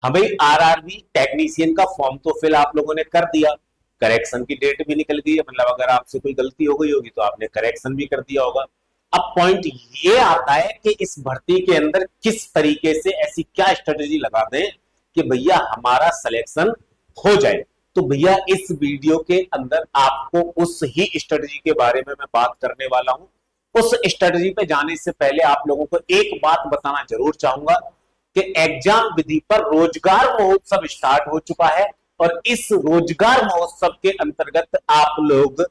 हाँ भाई, RRB technician का फॉर्म तो फिल आप लोगों ने कर दिया, करेक्शन की डेट भी निकल गई है, मतलब अगर आपसे कोई गलती हो गई होगी तो आपने करेक्शन भी कर दिया होगा। अब पॉइंट ये आता है कि इस भर्ती के अंदर किस तरीके से ऐसी क्या स्ट्रेटेजी लगा दें कि भैया हमारा सिलेक्शन हो जाए। तो भैया इस वीडियो के अंदर आपको उस ही स्ट्रेटेजी के बारे में मैं बात करने वाला हूं। उस स्ट्रेटेजी पे जाने से पहले आप लोगों को एक बात बताना जरूर चाहूंगा कि एग्जाम विधि पर रोजगार महोत्सव स्टार्ट हो चुका है, और इस रोजगार महोत्सव के अंतर्गत आप लोग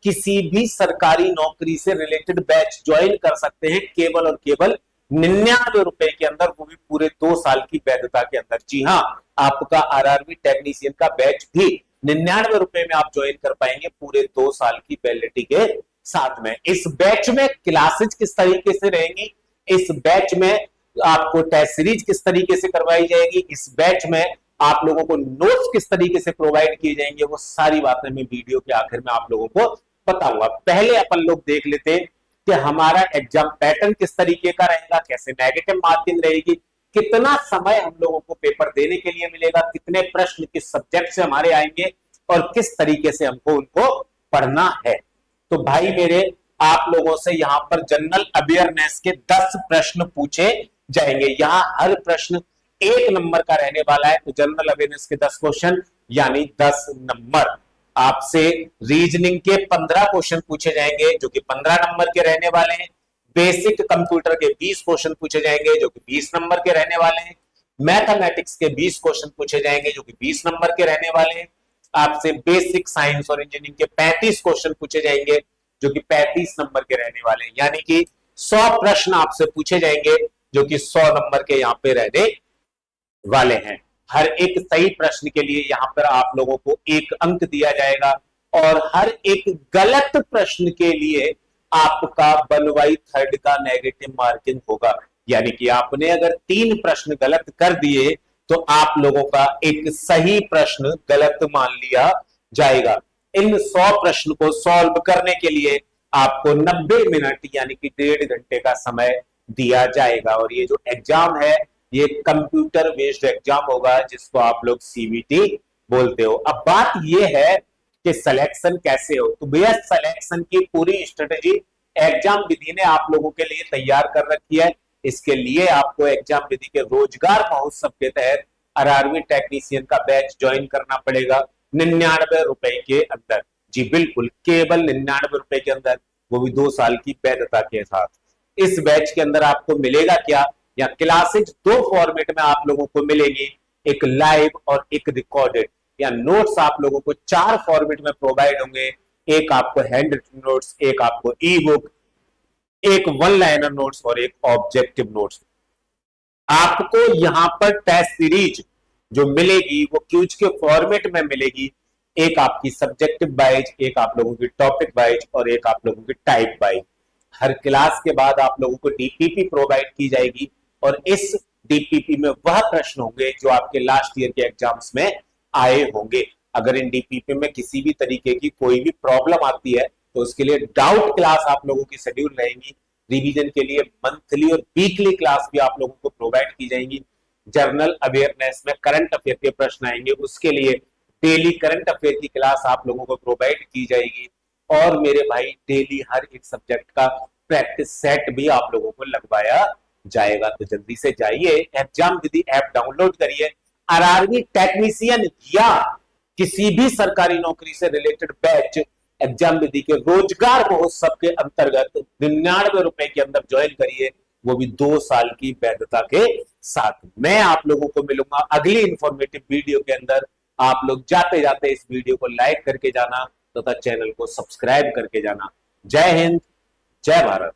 किसी भी सरकारी नौकरी से रिलेटेड बैच ज्वाइन कर सकते हैं, केवल और केवल 99 रुपए के अंदर, वो भी पूरे 2 साल की वैधता के अंदर। जी हाँ, आपका आरआरबी टेक्नीशियन का बैच भी 99 रुपए में आप ज्वाइन कर पाएंगे पूरे 2 साल की वैलिडिटी के साथ में। इस बैच में क्लासेज किस तरीके से रहेंगी, इस बैच में आपको टेस्ट सीरीज किस तरीके से करवाई जाएगी, इस बैच में आप लोगों को नोट्स किस तरीके से प्रोवाइड किए जाएंगे, वो सारी बातें मैं वीडियो के आखिर में आप लोगों को बताऊंगा। पहले अपन लोग देख लेते हैं कि हमारा एग्जाम पैटर्न किस तरीके का रहेगा, कैसे नेगेटिव मार्किंग रहेगी, कितना समय हम लोगों को पेपर देने के लिए मिलेगा, कितने प्रश्न किस सब्जेक्ट से हमारे आएंगे और किस तरीके से हमको उनको पढ़ना है। तो भाई मेरे, आप लोगों से यहां पर जनरल अवेयरनेस के 10 प्रश्न पूछे जाएंगे। यहां हर प्रश्न 1 नंबर का रहने वाला है। तो जनरल अवेयरनेस के 10 क्वेश्चन यानी 10 नंबर। आपसे रीजनिंग के 15 क्वेश्चन पूछे जाएंगे जो कि 15 नंबर के रहने वाले हैं। बेसिक कंप्यूटर के 20 क्वेश्चन पूछे जाएंगे जो कि 20 नंबर के रहने वाले हैं। मैथमेटिक्स के 20 क्वेश्चन पूछे जाएंगे जो कि 20 नंबर के रहने वाले हैं। आपसे बेसिक साइंस और इंजीनियरिंग के 35 क्वेश्चन पूछे जाएंगे जो कि 35 नंबर के रहने वाले हैं। यानी कि 100 प्रश्न आपसे पूछे जाएंगे जो कि 100 नंबर के यहां पे रहने वाले हैं। हर एक सही प्रश्न के लिए यहां पर आप लोगों को 1 अंक दिया जाएगा, और हर एक गलत प्रश्न के लिए आपका 1/3 का नेगेटिव मार्किंग होगा। यानी कि आपने अगर 3 प्रश्न गलत कर दिए तो आप लोगों का एक सही प्रश्न गलत मान लिया जाएगा। इन 100 प्रश्न को सॉल्व करने के लिए आपको 90 मिनट यानी कि 1.5 घंटे का समय दिया जाएगा। और ये जो एग्जाम है ये कंप्यूटर बेस्ड एग्जाम होगा जिसको आप लोग सीबीटी बोलते हो। अब बात ये है कि सिलेक्शन कैसे हो। तो भैया सिलेक्शन की पूरी स्ट्रेटेजी एग्जाम विधि ने आप लोगों के लिए तैयार कर रखी है। इसके लिए आपको एग्जाम विधि के रोजगार महोत्सव के तहत आरआरबी टेक्नीशियन का बैच ज्वाइन करना पड़ेगा 99 रुपए के अंदर। जी बिल्कुल, केवल 99 रुपए के अंदर, वो भी 2 साल की वैधता के साथ। इस बैच के अंदर आपको मिलेगा क्या, या क्लासेज 2 फॉर्मेट में आप लोगों को मिलेगी, एक लाइव और एक रिकॉर्डेड। या नोट्स आप लोगों को 4 फॉर्मेट में प्रोवाइड होंगे, एक आपको हैंड रिटन नोट्स, एक आपको ई बुक, एक 1 लाइनर नोट्स और एक ऑब्जेक्टिव नोट्स। आपको यहां पर टेस्ट सीरीज जो मिलेगी वो क्यूज के फॉर्मेट में मिलेगी, एक आपकी सब्जेक्टिव वाइज, एक आप लोगों की टॉपिक वाइज और एक आप लोगों की टाइप वाइज। हर क्लास के बाद आप लोगों को डीपीपी प्रोवाइड की जाएगी, और इस डीपीपी में वह प्रश्न होंगे जो आपके लास्ट ईयर के एग्जाम्स में आए होंगे। अगर इन डीपीपी में किसी भी तरीके की कोई भी प्रॉब्लम आती है तो उसके लिए डाउट क्लास आप लोगों की शेड्यूल रहेगी। रिवीजन के लिए मंथली और वीकली क्लास भी आप लोगों को प्रोवाइड की जाएंगी। जर्नल अवेयरनेस में करंट अफेयर के प्रश्न आएंगे, उसके लिए डेली करंट अफेयर की क्लास आप लोगों को प्रोवाइड की जाएगी। और मेरे भाई डेली हर एक सब्जेक्ट का प्रैक्टिस सेट भी आप लोगों को लगवाया जाएगा। तो जल्दी से जाइए, एग्जाम विधि ऐप डाउनलोड करिए। आरआरबी टेक्नीशियन या किसी भी सरकारी नौकरी से रिलेटेड बैच एग्जाम विधि के रोजगार महोत्सव के अंतर्गत 99 रुपए के अंदर ज्वाइन करिए, वो भी 2 साल की वैधता के साथ। मैं आप लोगों को मिलूंगा अगली इंफॉर्मेटिव वीडियो के अंदर। आप लोग जाते जाते इस वीडियो को लाइक करके जाना तथा चैनल को सब्सक्राइब करके जाना। जय हिंद, जय भारत।